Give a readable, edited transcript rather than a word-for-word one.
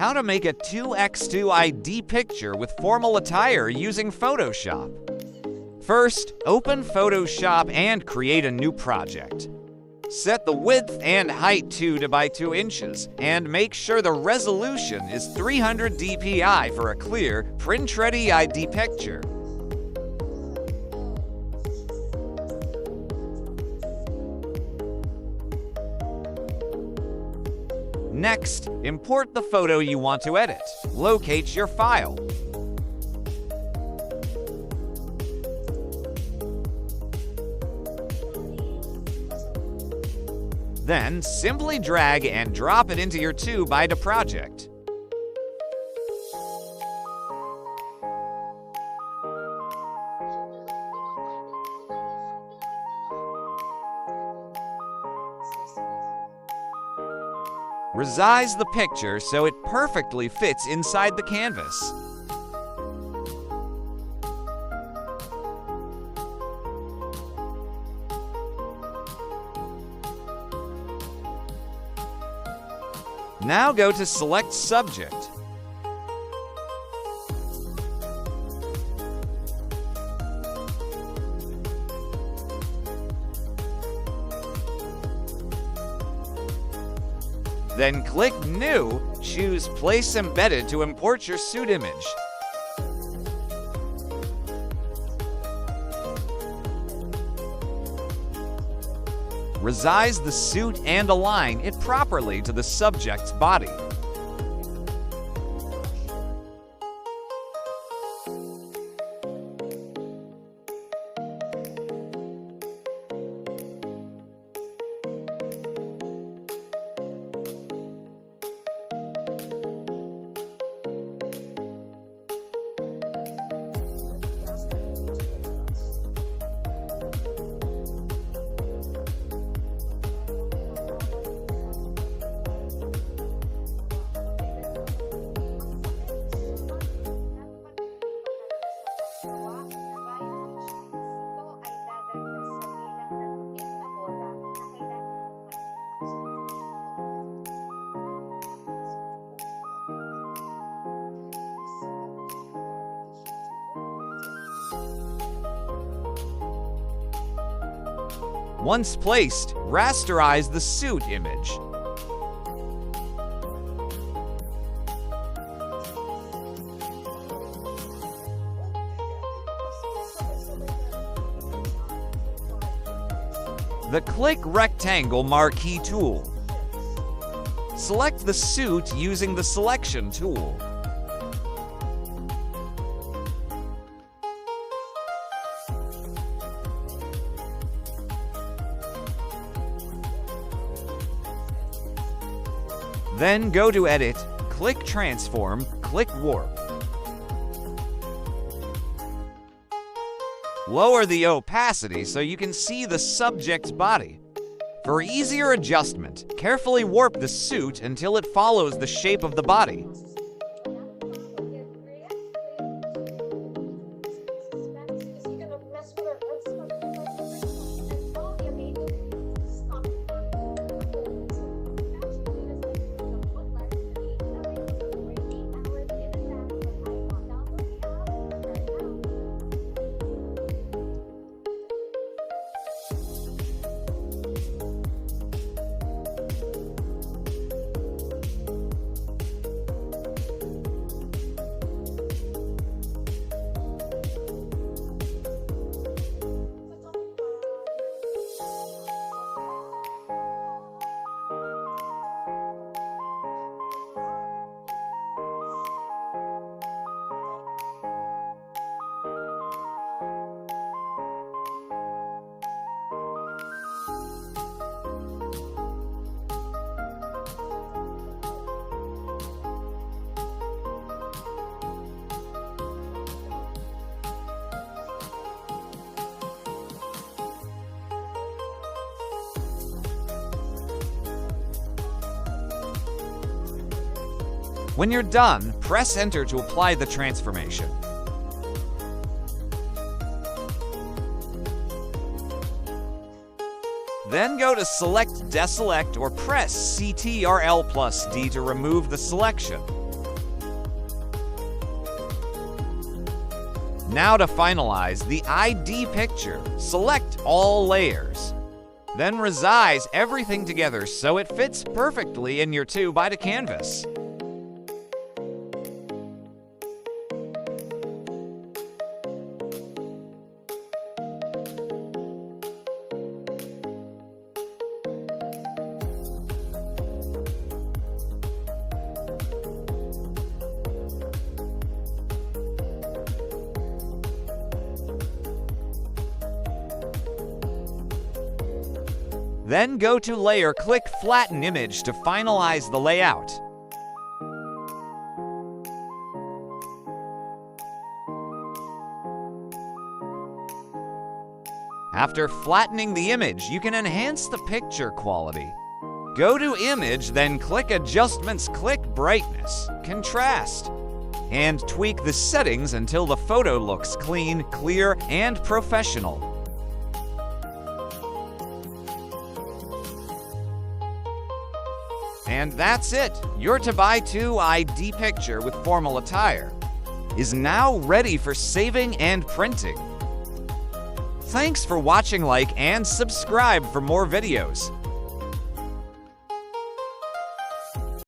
How to make a 2x2 ID picture with formal attire using Photoshop. First, open Photoshop and create a new project. Set the width and height 2 by 2 inches and make sure the resolution is 300 dpi for a clear, print-ready ID picture. Next, import the photo you want to edit. Locate your file. Then, simply drag and drop it into your 2x2 project. Resize the picture so it perfectly fits inside the canvas. Now go to Select Subject. Then click New, choose Place Embedded to import your suit image. Resize the suit and align it properly to the subject's body. Once placed, rasterize the suit image. The Click Rectangle Marquee tool. Select the suit using the Selection tool. Then go to Edit, click Transform, click Warp. Lower the opacity so you can see the subject's body. For easier adjustment, carefully warp the suit until it follows the shape of the body. When you're done, press Enter to apply the transformation. Then go to Select Deselect or press Ctrl+D to remove the selection. Now to finalize the ID picture, select all layers. Then resize everything together so it fits perfectly in your 2x2 canvas. Then go to Layer, click Flatten Image to finalize the layout. After flattening the image, you can enhance the picture quality. Go to Image, then click Adjustments, click Brightness, Contrast, and tweak the settings until the photo looks clean, clear, and professional. And that's it! Your 2x2 ID picture with formal attire is now ready for saving and printing. Thanks for watching, like and subscribe for more videos.